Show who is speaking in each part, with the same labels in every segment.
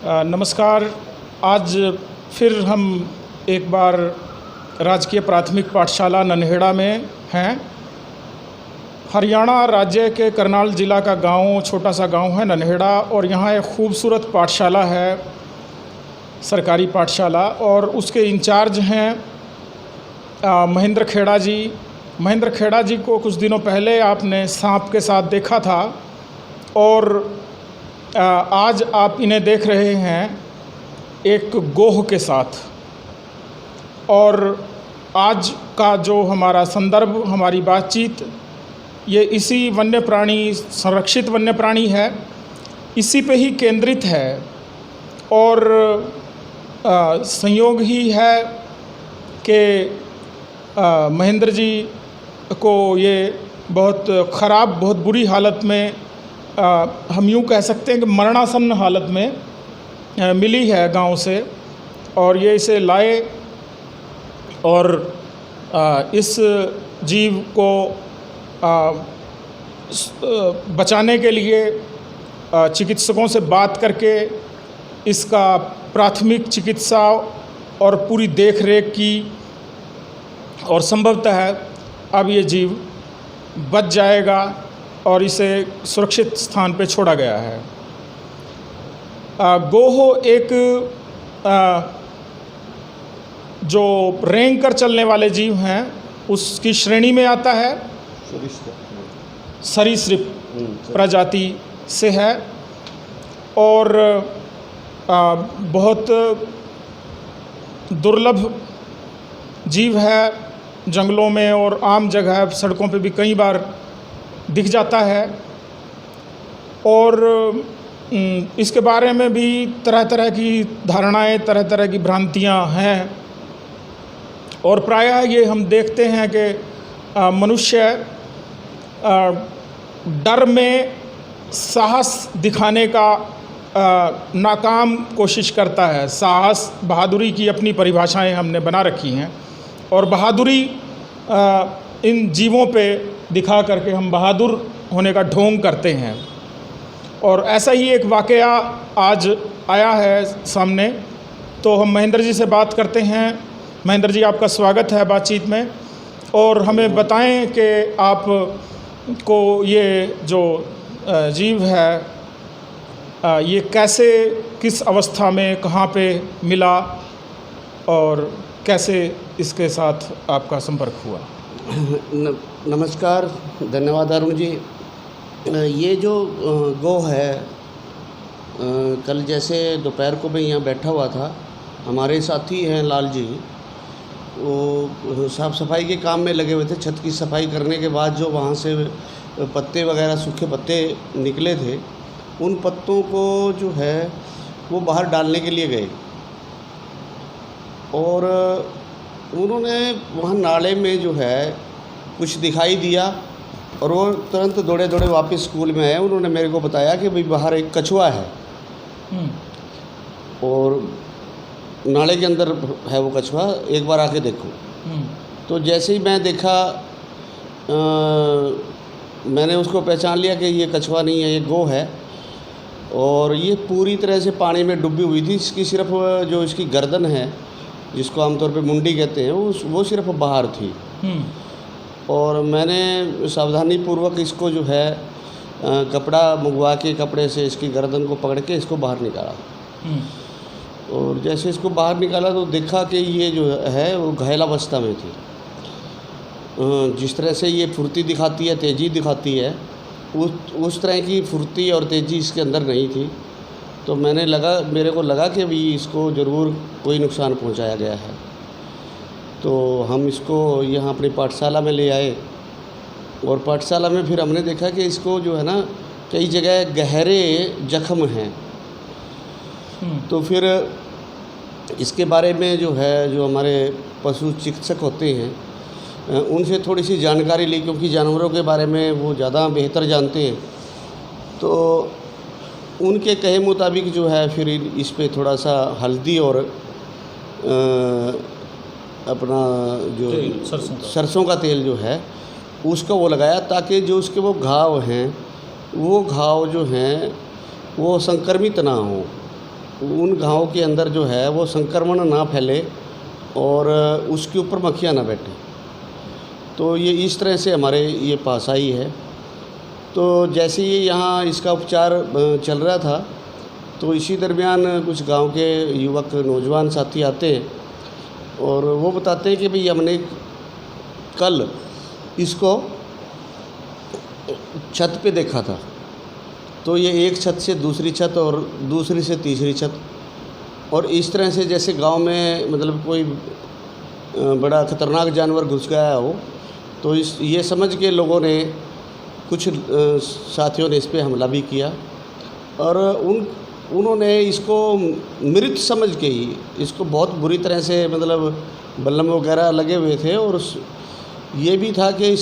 Speaker 1: नमस्कार। आज फिर हम एक बार राजकीय प्राथमिक पाठशाला नन्हेड़ा में हैं। हरियाणा राज्य के करनाल ज़िला का गांव, छोटा सा गांव है नन्हेड़ा, और यहाँ एक खूबसूरत पाठशाला है, सरकारी पाठशाला, और उसके इंचार्ज हैं महेंद्र खेड़ा जी। महेंद्र खेड़ा जी को कुछ दिनों पहले आपने सांप के साथ देखा था, और आज आप इन्हें देख रहे हैं एक गोह के साथ। और आज का जो हमारा संदर्भ, हमारी बातचीत, ये इसी वन्य प्राणी, संरक्षित वन्य प्राणी है, इसी पे ही केंद्रित है। और संयोग ही है कि महेंद्र जी को ये बहुत ख़राब, बहुत बुरी हालत में, हम यूँ कह सकते हैं कि मरणासन्न हालत में मिली है गांव से, और ये इसे लाए और इस जीव को बचाने के लिए चिकित्सकों से बात करके इसका प्राथमिक चिकित्सा और पूरी देख रेख की, और संभवतः अब ये जीव बच जाएगा और इसे सुरक्षित स्थान पे छोड़ा गया है। गोह एक जो रेंग कर चलने वाले जीव हैं उसकी श्रेणी में आता है, सरीसृप प्रजाति से है, और बहुत दुर्लभ जीव है। जंगलों में और आम जगह, सड़कों पे भी कई बार दिख जाता है, और इसके बारे में भी तरह तरह की धारणाएं, तरह तरह की भ्रांतियां हैं। और प्रायः ये हम देखते हैं कि मनुष्य डर में साहस दिखाने का नाकाम कोशिश करता है। साहस, बहादुरी की अपनी परिभाषाएं हमने बना रखी हैं, और बहादुरी इन जीवों पे दिखा करके हम बहादुर होने का ढोंग करते हैं। और ऐसा ही एक वाक़या आज आया है सामने, तो हम महेंद्र जी से बात करते हैं। महेंद्र जी, आपका स्वागत है बातचीत में, और हमें बताएं कि आप को ये जो जीव है ये कैसे, किस अवस्था में, कहाँ पे मिला, और कैसे इसके साथ आपका संपर्क हुआ।
Speaker 2: नमस्कार, धन्यवाद अरुण जी। ये जो गोह है, कल जैसे दोपहर को मैं यहाँ बैठा हुआ था, हमारे साथी हैं लाल जी, वो साफ़ सफाई के काम में लगे हुए थे। छत की सफाई करने के बाद जो वहाँ से पत्ते वगैरह, सूखे पत्ते निकले थे, उन पत्तों को जो है वो बाहर डालने के लिए गए, और उन्होंने वहाँ नाले में जो है कुछ दिखाई दिया, और वो तुरंत दौड़े दौड़े वापस स्कूल में आए। उन्होंने मेरे को बताया कि भाई बाहर एक कछुआ है, और नाले के अंदर है वो कछुआ, एक बार आके देखो। तो जैसे ही मैं देखा, मैंने उसको पहचान लिया कि ये कछुआ नहीं है, ये गोह है, और ये पूरी तरह से पानी में डूबी हुई थी। इसकी सिर्फ जो इसकी गर्दन है, जिसको आमतौर पे मुंडी कहते हैं, वो सिर्फ बाहर थी। और मैंने सावधानी पूर्वक इसको जो है कपड़ा मंगवा के, कपड़े से इसकी गर्दन को पकड़ के इसको बाहर निकाला। और जैसे इसको बाहर निकाला तो देखा कि ये जो है वो घायल अवस्था में थी। जिस तरह से ये फुर्ती दिखाती है, तेज़ी दिखाती है, उस तरह की फुर्ती और तेज़ी इसके अंदर नहीं थी। तो मेरे को लगा कि भी इसको ज़रूर कोई नुकसान पहुंचाया गया है। तो हम इसको यहाँ अपनी पाठशाला में ले आए, और पाठशाला में फिर हमने देखा कि इसको जो है ना, कई जगह गहरे जख्म हैं। तो फिर इसके बारे में जो है, जो हमारे पशु चिकित्सक होते हैं, उनसे थोड़ी सी जानकारी ली, क्योंकि जानवरों के बारे में वो ज़्यादा बेहतर जानते हैं। तो उनके कहे मुताबिक जो है फिर इस पे थोड़ा सा हल्दी और अपना जो सरसों का तेल जो है उसका वो लगाया, ताकि जो उसके वो घाव हैं, वो घाव जो हैं वो संक्रमित ना हो। उन घावों के अंदर जो है वो संक्रमण ना फैले और उसके ऊपर मक्खियाँ ना बैठे। तो ये इस तरह से हमारे ये पास आई है। तो जैसे ही यहाँ इसका उपचार चल रहा था, तो इसी दरमियान कुछ गांव के युवक नौजवान साथी आते हैं और वो बताते हैं कि भाई हमने कल इसको छत पे देखा था। तो ये एक छत से दूसरी छत और दूसरी से तीसरी छत, और इस तरह से जैसे गांव में मतलब कोई बड़ा ख़तरनाक जानवर घुस गया हो। तो ये समझ के लोगों ने, कुछ साथियों ने इस पे हमला भी किया और उन्होंने इसको मृत समझ के ही इसको बहुत बुरी तरह से, मतलब बल्लम वगैरह लगे हुए थे, और ये भी था कि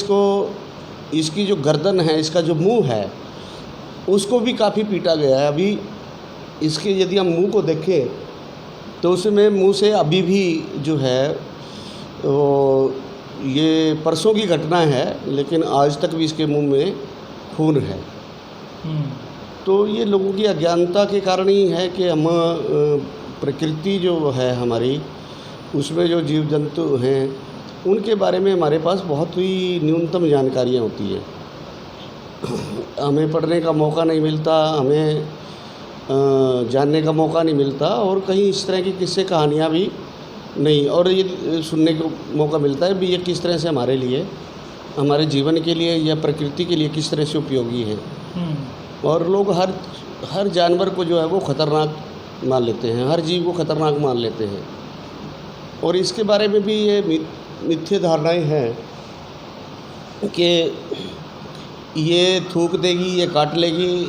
Speaker 2: इसकी जो गर्दन है, इसका जो मुंह है, उसको भी काफ़ी पीटा गया है। अभी इसके यदि हम मुंह को देखें तो उसमें मुंह से अभी भी जो है वो, ये परसों की घटना है, लेकिन आज तक भी इसके मुंह में खून है। तो ये लोगों की अज्ञानता के कारण ही है कि हम प्रकृति जो है हमारी, उसमें जो जीव जंतु हैं उनके बारे में हमारे पास बहुत ही न्यूनतम जानकारियाँ होती हैं। हमें पढ़ने का मौका नहीं मिलता, हमें जानने का मौका नहीं मिलता, और कहीं इस तरह की किस्से कहानियाँ भी नहीं, और ये सुनने को मौका मिलता है भी ये किस तरह से हमारे लिए, हमारे जीवन के लिए या प्रकृति के लिए किस तरह से उपयोगी है। और लोग हर जानवर को जो है वो ख़तरनाक मान लेते हैं, हर जीव को ख़तरनाक मान लेते हैं, और इसके बारे में भी ये मिथ्या धारणाएं हैं कि ये थूक देगी, ये काट लेगी,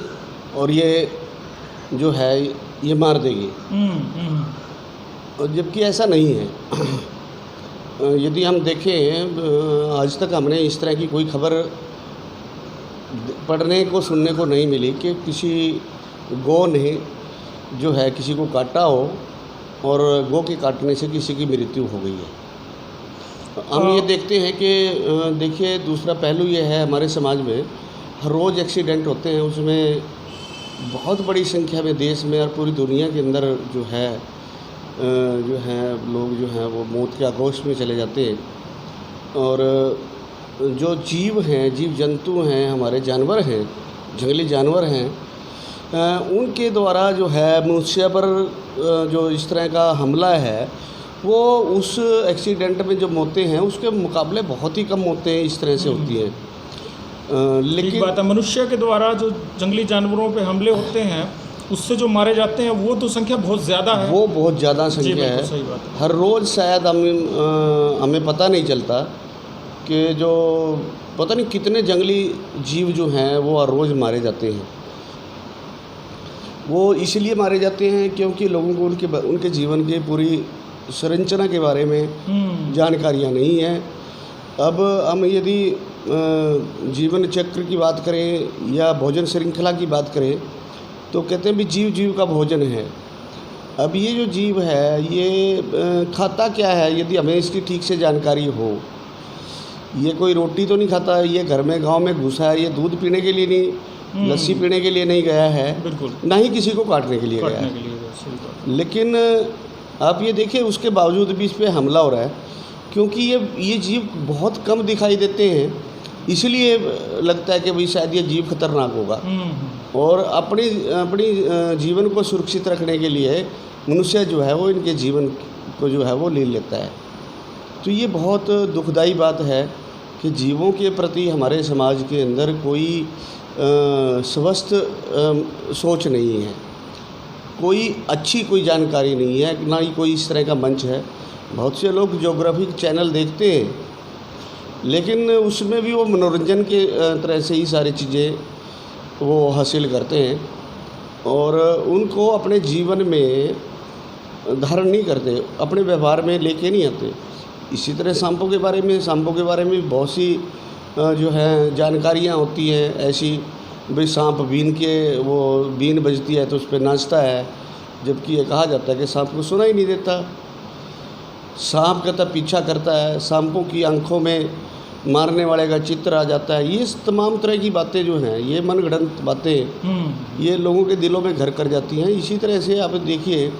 Speaker 2: और ये जो है ये मार देगी, और जबकि ऐसा नहीं है। यदि हम देखें, आज तक हमने इस तरह की कोई खबर पढ़ने को, सुनने को नहीं मिली कि किसी गौ ने जो है किसी को काटा हो और गौ के काटने से किसी की मृत्यु हो गई है। हम ये देखते हैं कि देखिए, दूसरा पहलू ये है, हमारे समाज में हर रोज़ एक्सीडेंट होते हैं, उसमें बहुत बड़ी संख्या में देश में और पूरी दुनिया के अंदर जो है लोग जो हैं वो मौत के आगोश में चले जाते हैं। और जो जीव हैं, जीव जंतु हैं, हमारे जानवर हैं, जंगली जानवर हैं, उनके द्वारा जो है मनुष्य पर जो इस तरह का हमला है, वो उस एक्सीडेंट में जो मौतें हैं उसके मुकाबले बहुत ही कम मौतें इस तरह से होती हैं। लेकिन
Speaker 1: बात है, मनुष्य के द्वारा जो जंगली जानवरों पे हमले होते हैं, उससे जो मारे जाते हैं वो तो संख्या बहुत ज़्यादा है।
Speaker 2: वो बहुत ज़्यादा संख्या है।
Speaker 1: सही बात है।
Speaker 2: हर रोज़ शायद हमें पता नहीं चलता कि जो पता नहीं कितने जंगली जीव जो हैं वो हर रोज़ मारे जाते हैं। वो इसलिए मारे जाते हैं क्योंकि लोगों को उनके जीवन के पूरी संरचना के बारे में जानकारियाँ नहीं है। अब हम यदि जीवन चक्र की बात करें या भोजन श्रृंखला की बात करें, तो कहते हैं भी जीव जीव का भोजन है। अब ये जो जीव है ये खाता क्या है, यदि हमें इसकी ठीक से जानकारी हो। ये कोई रोटी तो नहीं खाता है, ये घर में गांव में घुसा है, ये दूध पीने के लिए नहीं, लस्सी पीने के लिए नहीं गया है,
Speaker 1: बिल्कुल,
Speaker 2: ना ही किसी को काटने के लिए गया है। लेकिन आप ये देखिए, उसके बावजूद भी इस पर हमला हो रहा है, क्योंकि ये जीव बहुत कम दिखाई देते हैं, इसलिए लगता है कि भाई शायद ये जीव खतरनाक होगा। और अपनी जीवन को सुरक्षित रखने के लिए मनुष्य जो है वो इनके जीवन को जो है वो ले लेता है। तो ये बहुत दुखदाई बात है कि जीवों के प्रति हमारे समाज के अंदर कोई स्वस्थ सोच नहीं है, कोई अच्छी कोई जानकारी नहीं है, ना ही कोई इस तरह का मंच है। बहुत से लोग ज्योग्राफिक चैनल देखते हैं, लेकिन उसमें भी वो मनोरंजन के तरह से ही सारी चीज़ें वो हासिल करते हैं और उनको अपने जीवन में धारण नहीं करते, अपने व्यवहार में लेके नहीं आते। इसी तरह सांपों के बारे में बहुत सी जो है जानकारियाँ होती हैं ऐसी, भाई सांप बीन बजती है तो उस पर नाचता है, जबकि ये कहा जाता है कि सांप को सुना ही नहीं देता। सांप कहता पीछा करता है, सांपों की आँखों में मारने वाले का चित्र आ जाता है। ये तमाम तरह की बातें जो हैं, ये मनगढ़ंत बातें ये लोगों के दिलों में घर कर जाती हैं। इसी तरह से आप देखिए,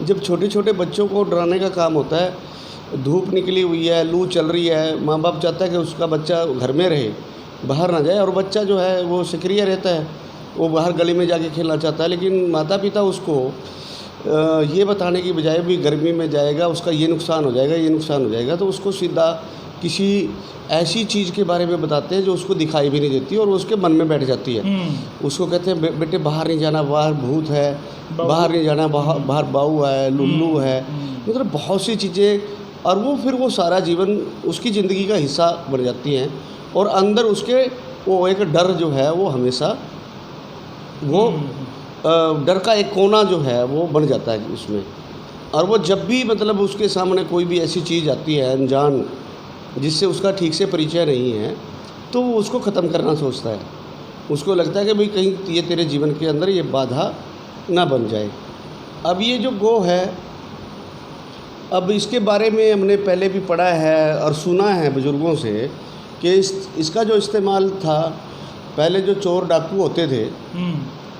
Speaker 2: जब छोटे छोटे बच्चों को डराने का काम होता है, धूप निकली हुई है, लू चल रही है, माँ बाप चाहता है कि उसका बच्चा घर में रहे, बाहर ना जाए, और बच्चा जो है वो सक्रिय रहता है, वो बाहर गली में जाके खेलना चाहता है। लेकिन माता पिता उसको ये बताने की बजाय भी गर्मी में जाएगा, उसका ये नुकसान हो जाएगा, ये नुकसान हो जाएगा, तो उसको सीधा किसी ऐसी चीज़ के बारे में बताते हैं जो उसको दिखाई भी नहीं देती और उसके मन में बैठ जाती है। उसको कहते हैं बेटे बाहर नहीं जाना, बाहर भूत है, बाहर नहीं जाना, बाहर बाऊ है, लुल्लू है, मतलब बहुत सी चीज़ें, और वो फिर वो सारा जीवन उसकी ज़िंदगी का हिस्सा बन जाती हैं। और अंदर उसके वो एक डर जो है वो हमेशा वो डर का एक कोना जो है वो बन जाता है उसमें। और वो जब भी मतलब उसके सामने कोई भी ऐसी चीज़ आती है अनजान, जिससे उसका ठीक से परिचय नहीं है, तो वो उसको ख़त्म करना सोचता है। उसको लगता है कि भाई कहीं ये तेरे जीवन के अंदर ये बाधा ना बन जाए। अब ये जो गो है, अब इसके बारे में हमने पहले भी पढ़ा है और सुना है बुज़ुर्गों से कि इसका जो इस्तेमाल था, पहले जो चोर डाकू होते थे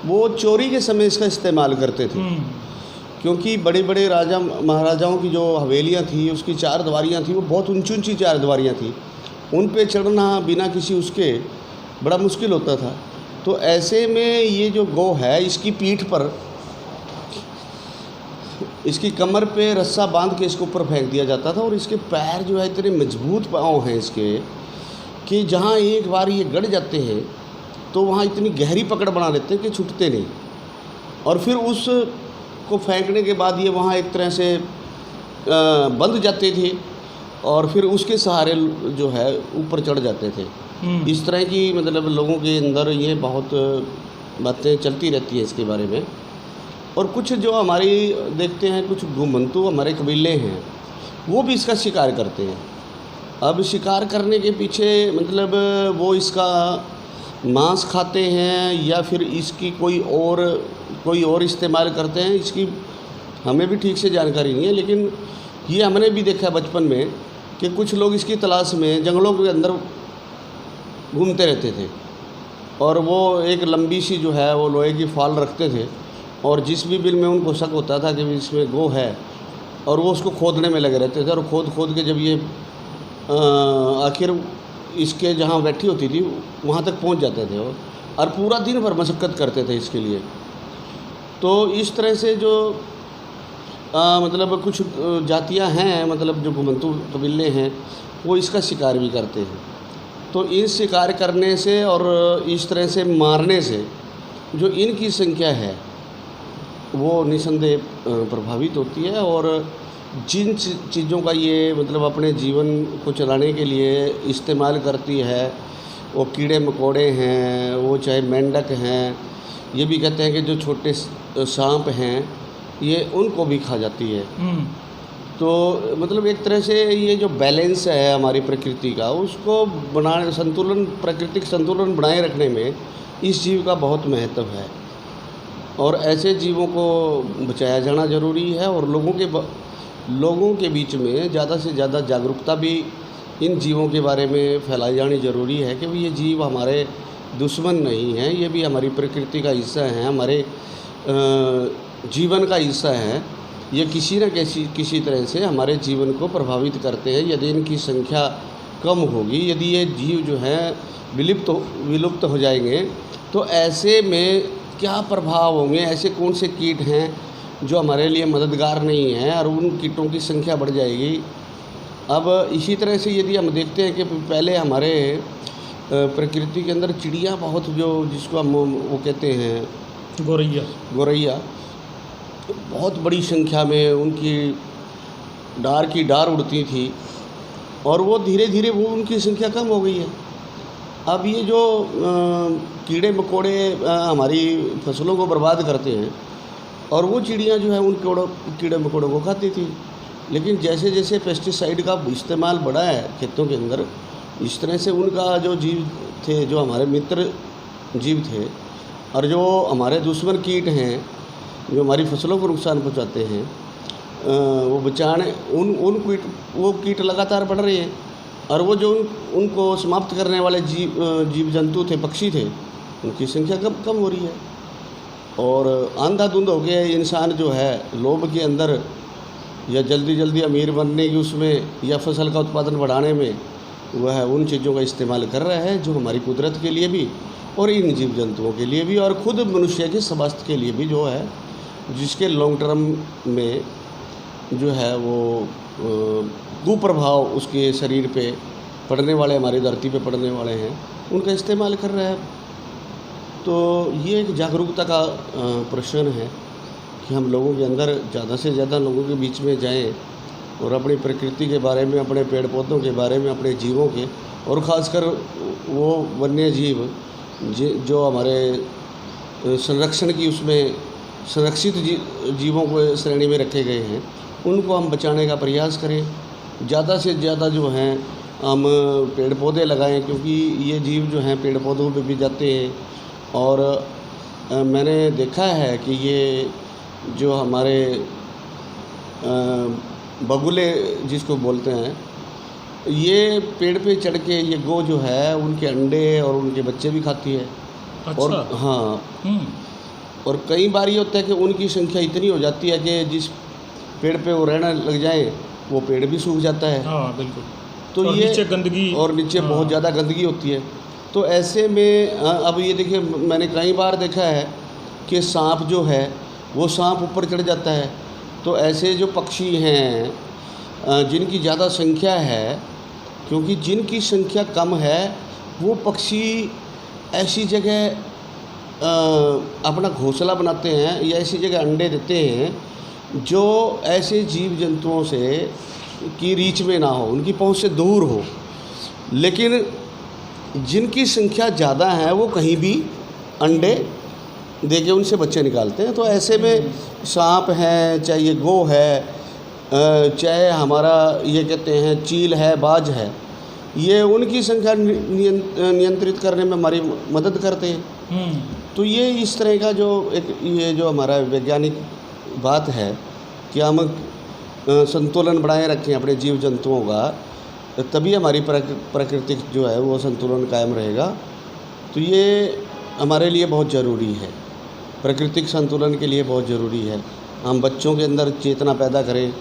Speaker 2: वो चोरी के समय इसका इस्तेमाल करते थे, क्योंकि बड़े बड़े राजा महाराजाओं की जो हवेलियाँ थी उसकी चार दीवारियाँ थी, वो बहुत ऊंची ऊंची चार दीवारियाँ थी, उन पे चढ़ना बिना किसी उसके बड़ा मुश्किल होता था। तो ऐसे में ये जो गौ है, इसकी पीठ पर, इसकी कमर पे रस्सा बांध के इसके ऊपर फेंक दिया जाता था, और इसके पैर जो है इतने मजबूत पाँव हैं इसके कि जहाँ एक बार ये गड़ जाते हैं तो वहाँ इतनी गहरी पकड़ बना लेते हैं कि छूटते नहीं। और फिर उस को फेंकने के बाद ये वहाँ एक तरह से बंध जाते थे, और फिर उसके सहारे जो है ऊपर चढ़ जाते थे। इस तरह की मतलब लोगों के अंदर ये बहुत बातें चलती रहती है इसके बारे में। और कुछ जो हमारी देखते हैं, कुछ घुमंतु हमारे कबीले हैं, वो भी इसका शिकार करते हैं। अब शिकार करने के पीछे मतलब वो इसका मांस खाते हैं या फिर इसकी कोई और इस्तेमाल करते हैं, इसकी हमें भी ठीक से जानकारी नहीं है। लेकिन ये हमने भी देखा बचपन में कि कुछ लोग इसकी तलाश में जंगलों के अंदर घूमते रहते थे, और वो एक लंबी सी जो है वो लोहे की फाल रखते थे, और जिस भी बिल में उनको शक होता था कि इसमें गो है, और वो उसको खोदने में लगे रहते थे, और खोद के जब ये आखिर इसके जहाँ बैठी होती थी वहाँ तक पहुँच जाते थे, और पूरा दिन भर मशक्क़त करते थे इसके लिए। तो इस तरह से जो मतलब कुछ जातियाँ हैं, मतलब जो घुमंतु कबीले हैं, वो इसका शिकार भी करते हैं। तो इस शिकार करने से और इस तरह से मारने से जो इनकी संख्या है वो निसंदेह प्रभावित होती है। और जिन चीज़ों का ये मतलब अपने जीवन को चलाने के लिए इस्तेमाल करती है, वो कीड़े मकोड़े हैं, वो चाहे मेंढक हैं, ये भी कहते हैं कि जो छोटे सांप हैं ये उनको भी खा जाती है। तो मतलब एक तरह से ये जो बैलेंस है हमारी प्रकृति का, उसको बनाने प्राकृतिक संतुलन बनाए रखने में इस जीव का बहुत महत्व है, और ऐसे जीवों को बचाया जाना ज़रूरी है। और लोगों के बीच में ज़्यादा से ज़्यादा जागरूकता भी इन जीवों के बारे में फैलाई जानी ज़रूरी है कि ये जीव हमारे दुश्मन नहीं हैं, ये भी हमारी प्रकृति का हिस्सा हैं, हमारे जीवन का हिस्सा है। ये किसी न किसी तरह से हमारे जीवन को प्रभावित करते हैं। यदि इनकी संख्या कम होगी, यदि ये जीव जो हैं विलुप्त हो जाएंगे, तो ऐसे में क्या प्रभाव होंगे, ऐसे कौन से कीट हैं जो हमारे लिए मददगार नहीं हैं, और उन कीटों की संख्या बढ़ जाएगी। अब इसी तरह से यदि हम देखते हैं कि पहले हमारे प्रकृति के अंदर चिड़िया बहुत, जो जिसको हम वो कहते हैं गौरैया, बहुत बड़ी संख्या में उनकी डार उड़ती थी, और वो धीरे धीरे वो उनकी संख्या कम हो गई है। अब ये जो कीड़े मकोड़े हमारी फसलों को बर्बाद करते हैं, और वो चिड़ियाँ जो है उन कीड़े मकोड़ों को खाती थी। लेकिन जैसे जैसे पेस्टिसाइड का इस्तेमाल बढ़ा है खेतों के अंदर, इस तरह से उनका जो जीव थे, जो हमारे मित्र जीव थे, और जो हमारे दुश्मन कीट हैं जो हमारी फसलों को नुकसान पहुंचाते हैं, वो बचाने वो कीट लगातार बढ़ रहे हैं। और वो जो उनको समाप्त करने वाले जीव जंतु थे, पक्षी थे, उनकी संख्या कम कम हो रही है। और अंधाधुंध हो गया इंसान जो है लोभ के अंदर, या जल्दी जल्दी अमीर बनने की उसमें, या फसल का उत्पादन बढ़ाने में वह उन चीज़ों का इस्तेमाल कर रहा है जो हमारी कुदरत के लिए भी और इन जीव जंतुओं के लिए भी और ख़ुद मनुष्य के स्वास्थ्य के लिए भी जो है, जिसके लॉन्ग टर्म में जो है वो कुप्रभाव उसके शरीर पे पड़ने वाले, हमारी धरती पे पड़ने वाले हैं, उनका इस्तेमाल कर रहा है। तो ये एक जागरूकता का प्रश्न है कि हम लोगों के अंदर ज़्यादा से ज़्यादा लोगों के बीच में जाएं और अपनी प्रकृति के बारे में, अपने पेड़ पौधों के बारे में, अपने जीवों के, और ख़ासकर वो वन्य जीव जो हमारे संरक्षण की उसमें संरक्षित जीवों को श्रेणी में रखे गए हैं, उनको हम बचाने का प्रयास करें। ज़्यादा से ज़्यादा जो हैं हम पेड़ पौधे लगाएं, क्योंकि ये जीव जो हैं पेड़ पौधों पे भी जाते हैं। और मैंने देखा है कि ये जो हमारे बगुले जिसको बोलते हैं, ये पेड़ पे चढ़ के ये गौ जो है उनके अंडे और उनके बच्चे भी खाती है।
Speaker 1: अच्छा।
Speaker 2: और हाँ, और कई बार ये होता है कि उनकी संख्या इतनी हो जाती है कि जिस पेड़ पे वो रहने लग जाए वो पेड़ भी सूख जाता है।
Speaker 1: हाँ बिल्कुल।
Speaker 2: तो
Speaker 1: और
Speaker 2: ये
Speaker 1: नीचे गंदगी,
Speaker 2: और नीचे बहुत ज़्यादा गंदगी होती है। तो ऐसे में अब ये देखिए, मैंने कई बार देखा है कि सांप जो है वो सांप ऊपर चढ़ जाता है। तो ऐसे जो पक्षी हैं जिनकी ज़्यादा संख्या है, क्योंकि जिनकी संख्या कम है वो पक्षी ऐसी जगह अपना घोंसला बनाते हैं या ऐसी जगह अंडे देते हैं जो ऐसे जीव जंतुओं से की रीच में ना हो, उनकी पहुंच से दूर हो। लेकिन जिनकी संख्या ज़्यादा है वो कहीं भी अंडे देके उनसे बच्चे निकालते हैं। तो ऐसे में सांप है, चाहे ये गौ है, चाहे हमारा ये कहते हैं चील है, बाज है, ये उनकी संख्या नियंत्रित करने में हमारी मदद करते हैं। तो ये इस तरह का जो एक ये जो हमारा वैज्ञानिक बात है कि हम संतुलन बनाए रखें अपने जीव जंतुओं का, तभी हमारी प्राकृतिक जो है वो संतुलन कायम रहेगा। तो ये हमारे लिए बहुत ज़रूरी है, प्राकृतिक संतुलन के लिए बहुत ज़रूरी है। हम बच्चों के अंदर चेतना पैदा करें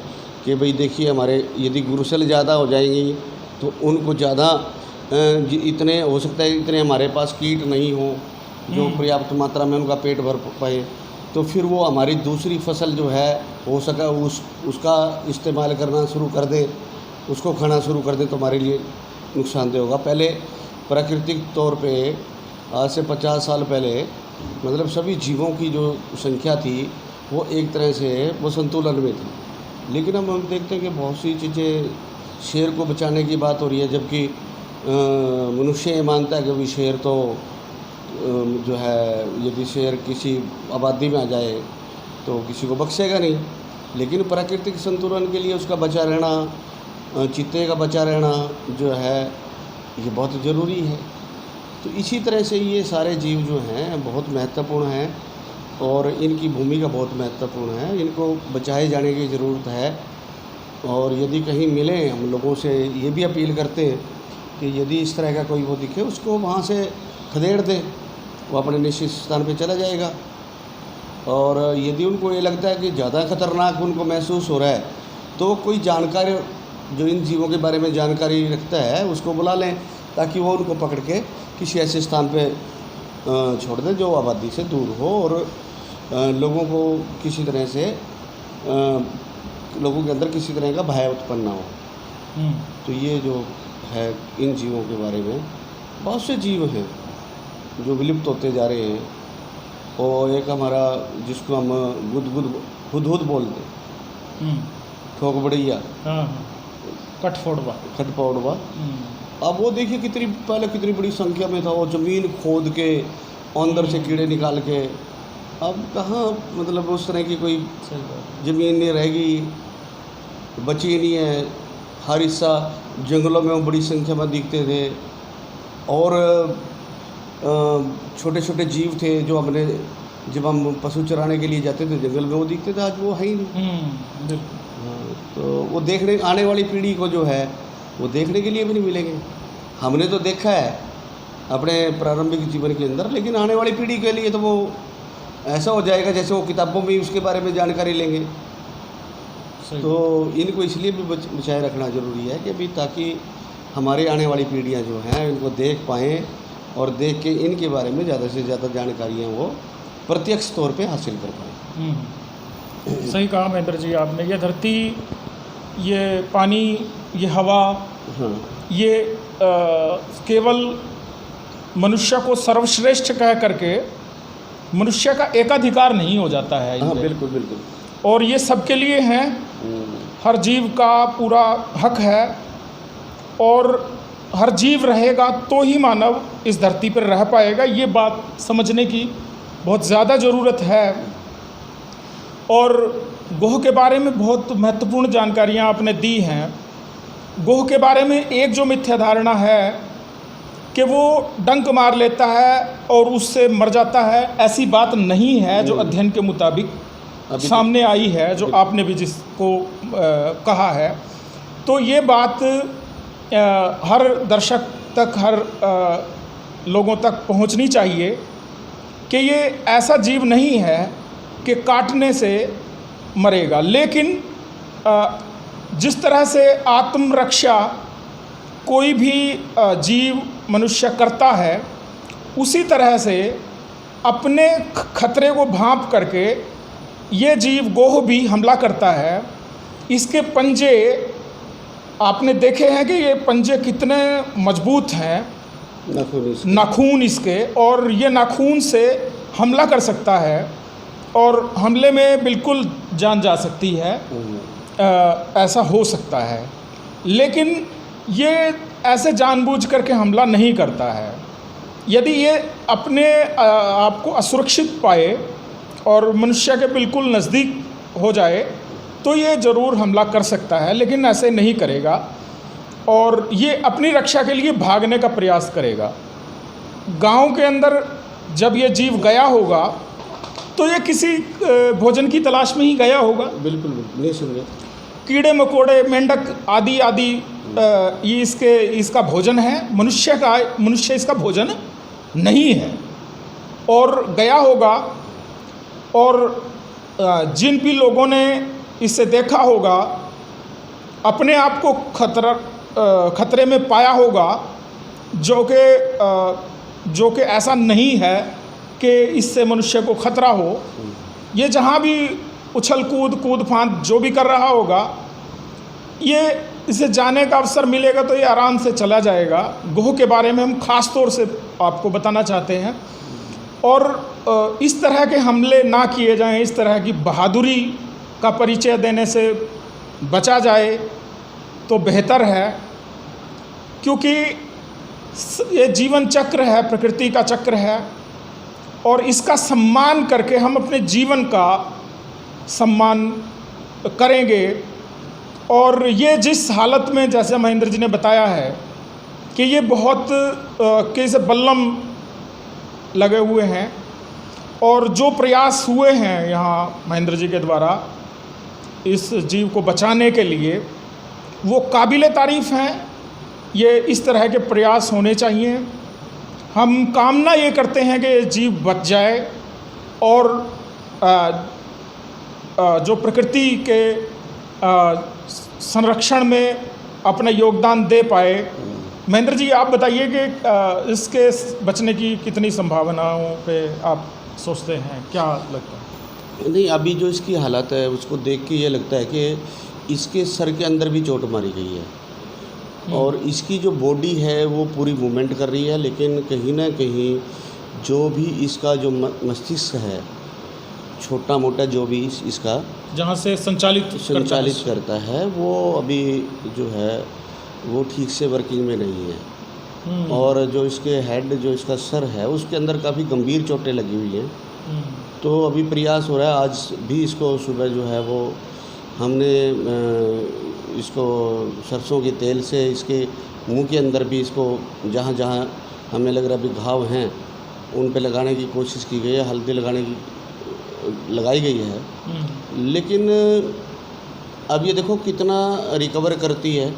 Speaker 2: कि भाई देखिए, हमारे यदि गुरुसेल ज़्यादा हो जाएंगी तो उनको ज़्यादा इतने हो सकता है इतने हमारे पास कीट नहीं हो जो पर्याप्त मात्रा में उनका पेट भर पाए, तो फिर वो हमारी दूसरी फसल जो है हो सका उसका इस्तेमाल करना शुरू कर दें, उसको खाना शुरू कर दें, तो हमारे लिए नुकसानदेह होगा। पहले प्राकृतिक तौर पे आज से 50 साल पहले मतलब सभी जीवों की जो संख्या थी वो एक तरह से वो संतुलन में थी। लेकिन अब हम देखते हैं कि बहुत सी चीज़ें, शेर को बचाने की बात हो रही है, जबकि मनुष्य ये मानता है कि भाई शेर तो जो है यदि शेर किसी आबादी में आ जाए तो किसी को बख्शेगा नहीं। लेकिन प्राकृतिक संतुलन के लिए उसका बचा रहना, चीते का बचा रहना जो है ये बहुत ज़रूरी है। तो इसी तरह से ये सारे जीव जो हैं बहुत महत्वपूर्ण हैं और इनकी भूमिका बहुत महत्वपूर्ण है, इनको बचाए जाने की ज़रूरत है। और यदि कहीं मिले, हम लोगों से ये भी अपील करते हैं कि यदि इस तरह का कोई वो दिखे उसको वहाँ से खदेड़ दें, वो अपने निश्चित स्थान पे चला जाएगा। और यदि उनको ये लगता है कि ज़्यादा खतरनाक उनको महसूस हो रहा है तो कोई जानकार जो इन जीवों के बारे में जानकारी रखता है उसको बुला लें, ताकि वो उनको पकड़ के किसी ऐसे स्थान पे छोड़ दें जो आबादी से दूर हो और लोगों को किसी तरह से लोगों के अंदर किसी तरह का भय उत्पन्न ना हो। तो ये जो है इन जीवों के बारे में, बहुत से जीव हैं जो विलुप्त होते जा रहे हैं। और एक हमारा जिसको हम हुदहुद बोलते हैं, ठोकबड़िया, कठफोड़वा। अब वो देखिए पहले कितनी बड़ी संख्या में था, वो ज़मीन खोद के अंदर से कीड़े निकाल के, अब कहाँ मतलब उस तरह की कोई ज़मीन नहीं रहेगी, बची नहीं है। हर हिस्सा जंगलों में वो बड़ी संख्या में दिखते थे। और छोटे छोटे जीव थे जो हमने जब हम पशु चराने के लिए जाते थे जंगल में वो दिखते थे, आज वो है ही नहीं। हाँ, तो वो देखने आने वाली पीढ़ी को जो है वो देखने के लिए भी नहीं मिलेंगे। हमने तो देखा है अपने प्रारंभिक जीवन के अंदर, लेकिन आने वाली पीढ़ी के लिए तो वो ऐसा हो जाएगा जैसे वो किताबों में ही उसके बारे में जानकारी लेंगे। तो इनको इसलिए भी बचाए रखना ज़रूरी है कि भी ताकि हमारे आने वाली पीढ़ियाँ जो हैं इनको देख पाएँ और देख के इनके बारे में ज़्यादा से ज़्यादा जानकारियाँ वो प्रत्यक्ष तौर पे हासिल कर पाएँ।
Speaker 1: सही कहा महेंद्र जी आपने। ये धरती, ये पानी, ये हवा,
Speaker 2: हाँ
Speaker 1: ये केवल मनुष्य को सर्वश्रेष्ठ कह करके मनुष्य का एकाधिकार नहीं हो जाता है।
Speaker 2: हाँ बिल्कुल बिल्कुल।
Speaker 1: और ये सबके लिए हैं, हर जीव का पूरा हक है, और हर जीव रहेगा तो ही मानव इस धरती पर रह पाएगा। ये बात समझने की बहुत ज़्यादा ज़रूरत है। और गोह के बारे में बहुत महत्वपूर्ण जानकारियाँ आपने दी हैं। गोह के बारे में एक जो मिथ्या धारणा है कि वो डंक मार लेता है और उससे मर जाता है, ऐसी बात नहीं है जो अध्ययन के मुताबिक सामने आई है, जो आपने भी जिसको कहा है। तो ये बात हर दर्शक तक, हर लोगों तक पहुंचनी चाहिए कि ये ऐसा जीव नहीं है कि काटने से मरेगा। लेकिन जिस तरह से आत्मरक्षा कोई भी जीव मनुष्य करता है, उसी तरह से अपने खतरे को भांप करके ये जीव गोह भी हमला करता है। इसके पंजे आपने देखे हैं कि ये पंजे कितने मजबूत हैं, नाखून इसके, और ये नाखून से हमला कर सकता है और हमले में बिल्कुल जान जा सकती है। ऐसा हो सकता है, लेकिन ये ऐसे जानबूझ करके हमला नहीं करता है। यदि ये अपने आप को असुरक्षित पाए और मनुष्य के बिल्कुल नज़दीक हो जाए तो ये ज़रूर हमला कर सकता है, लेकिन ऐसे नहीं करेगा और ये अपनी रक्षा के लिए भागने का प्रयास करेगा। गांव के अंदर जब ये जीव गया होगा तो ये किसी भोजन की तलाश में ही गया होगा।
Speaker 2: बिल्कुल बिल्कुल, नहीं सुन रहे।
Speaker 1: कीड़े मकोड़े, मेंढक आदि आदि ये इसका भोजन है। मनुष्य इसका भोजन नहीं है। और गया होगा, और जिन भी लोगों ने इसे देखा होगा अपने आप को खतरे में पाया होगा, जो कि ऐसा नहीं है कि इससे मनुष्य को खतरा हो। ये जहाँ भी उछल कूद फांद जो भी कर रहा होगा, ये इसे जाने का अवसर मिलेगा तो ये आराम से चला जाएगा। गोह के बारे में हम ख़ास तौर से आपको बताना चाहते हैं। और इस तरह के हमले ना किए जाएं, इस तरह की बहादुरी का परिचय देने से बचा जाए तो बेहतर है, क्योंकि ये जीवन चक्र है, प्रकृति का चक्र है, और इसका सम्मान करके हम अपने जीवन का सम्मान करेंगे। और ये जिस हालत में, जैसे महेंद्र जी ने बताया है कि ये बहुत कैसे बल्लम लगे हुए हैं, और जो प्रयास हुए हैं यहाँ महेंद्र जी के द्वारा इस जीव को बचाने के लिए, वो काबिले तारीफ़ हैं। ये इस तरह के प्रयास होने चाहिए। हम कामना ये करते हैं कि ये जीव बच जाए और जो प्रकृति के संरक्षण में अपना योगदान दे पाए। महेंद्र जी, आप बताइए कि इसके बचने की कितनी संभावनाओं पे आप सोचते हैं, क्या लगता है?
Speaker 2: नहीं, अभी जो इसकी हालत है उसको देख के ये लगता है कि इसके सर के अंदर भी चोट मारी गई है और इसकी जो बॉडी है वो पूरी मूवमेंट कर रही है, लेकिन कहीं ना कहीं जो भी इसका जो मस्तिष्क है, छोटा मोटा जो भी इसका
Speaker 1: जहाँ से संचालित
Speaker 2: करता है, वो अभी जो है वो ठीक से वर्किंग में नहीं है। और जो इसके हेड, जो इसका सर है, उसके अंदर काफ़ी गंभीर चोटें लगी हुई हैं। तो अभी प्रयास हो रहा है, आज भी इसको सुबह जो है वो हमने इसको सरसों के तेल से इसके मुंह के अंदर भी इसको जहाँ जहाँ हमें लग रहा है अभी घाव हैं उन पे लगाने की कोशिश की गई है, हल्दी लगाई गई है। लेकिन अब ये देखो कितना रिकवर करती है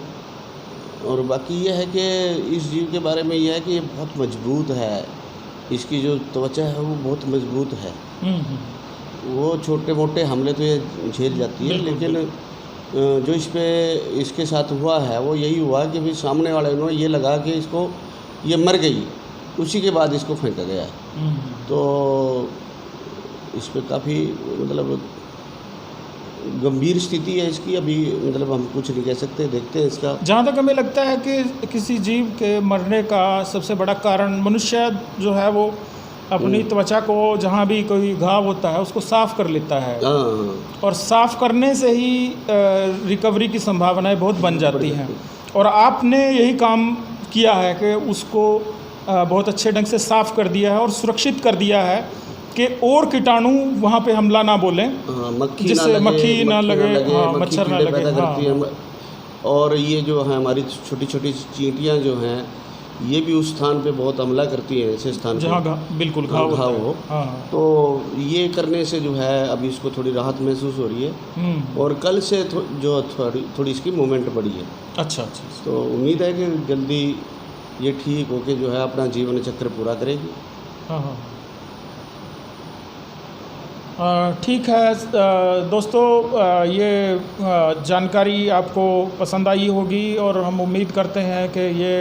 Speaker 2: और बाकी ये है कि इस जीव के बारे में ये है कि ये बहुत मजबूत है, इसकी जो त्वचा है वो बहुत मजबूत है। वो छोटे मोटे हमले तो ये झेल जाती है,
Speaker 1: बिल्कुल,
Speaker 2: लेकिन जो इसके साथ हुआ है वो यही हुआ कि भी सामने वाले ने ये लगा कि इसको ये मर गई, उसी के बाद इसको फेंका गया है। तो इस पे काफ़ी मतलब गंभीर स्थिति है इसकी, अभी मतलब हम कुछ नहीं कह सकते, देखते हैं इसका।
Speaker 1: जहाँ तक हमें लगता है कि किसी जीव के मरने का सबसे बड़ा कारण मनुष्य जो है वो अपनी त्वचा को जहाँ भी कोई घाव होता है उसको साफ़ कर लेता है,
Speaker 2: हाँ,
Speaker 1: और साफ़ करने से ही रिकवरी की संभावनाएं बहुत बन जाती हैं। और आपने यही काम किया है कि उसको बहुत अच्छे ढंग से साफ़ कर दिया है और सुरक्षित कर दिया है कि और कीटाणु वहाँ पे हमला ना बोलें,
Speaker 2: हाँ, मक्खी
Speaker 1: जिससे मक्खी ना लगे, हाँ,
Speaker 2: मक्खी
Speaker 1: मच्छर ना
Speaker 2: कीड़े
Speaker 1: लगे,
Speaker 2: पैदा
Speaker 1: हाँ,
Speaker 2: करती है। और ये जो है हमारी छोटी छोटी चींटियाँ जो हैं ये भी उस स्थान पे बहुत हमला करती हैं, ऐसे स्थान
Speaker 1: जहाँ
Speaker 2: पे
Speaker 1: बिल्कुल घाव
Speaker 2: घाव
Speaker 1: होता
Speaker 2: हो।
Speaker 1: है। हाँ।
Speaker 2: तो ये करने से जो है अभी इसको थोड़ी राहत महसूस हो रही है, और कल से जो थोड़ी इसकी मूवमेंट बढ़ी है।
Speaker 1: अच्छा अच्छा।
Speaker 2: तो उम्मीद है कि जल्दी ये ठीक होके जो है अपना जीवन चक्र पूरा करेगी।
Speaker 1: हाँ हाँ। ठीक है दोस्तों, ये जानकारी आपको पसंद आई होगी और हम उम्मीद करते हैं कि ये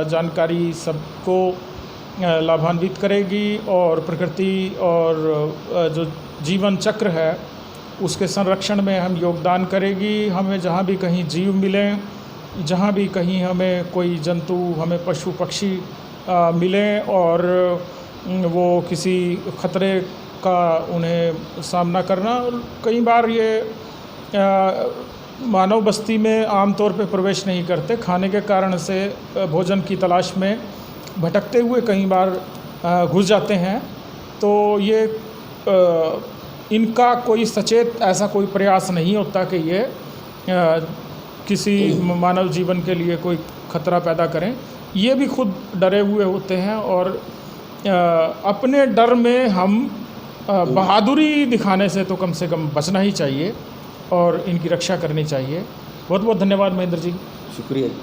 Speaker 1: जानकारी सबको लाभान्वित करेगी और प्रकृति और जो जीवन चक्र है उसके संरक्षण में हम योगदान करेगी। हमें जहाँ भी कहीं जीव मिलें, जहाँ भी कहीं हमें कोई जंतु, हमें पशु पक्षी मिलें और वो किसी खतरे का उन्हें सामना करना, कई बार ये मानव बस्ती में आमतौर पे प्रवेश नहीं करते, खाने के कारण से भोजन की तलाश में भटकते हुए कई बार घुस जाते हैं। तो ये इनका कोई सचेत ऐसा कोई प्रयास नहीं होता कि ये किसी मानव जीवन के लिए कोई खतरा पैदा करें। ये भी खुद डरे हुए होते हैं और अपने डर में हम बहादुरी दिखाने से तो कम से कम बचना ही चाहिए और इनकी रक्षा करनी चाहिए। बहुत बहुत धन्यवाद महेंद्र जी।
Speaker 2: शुक्रिया जी।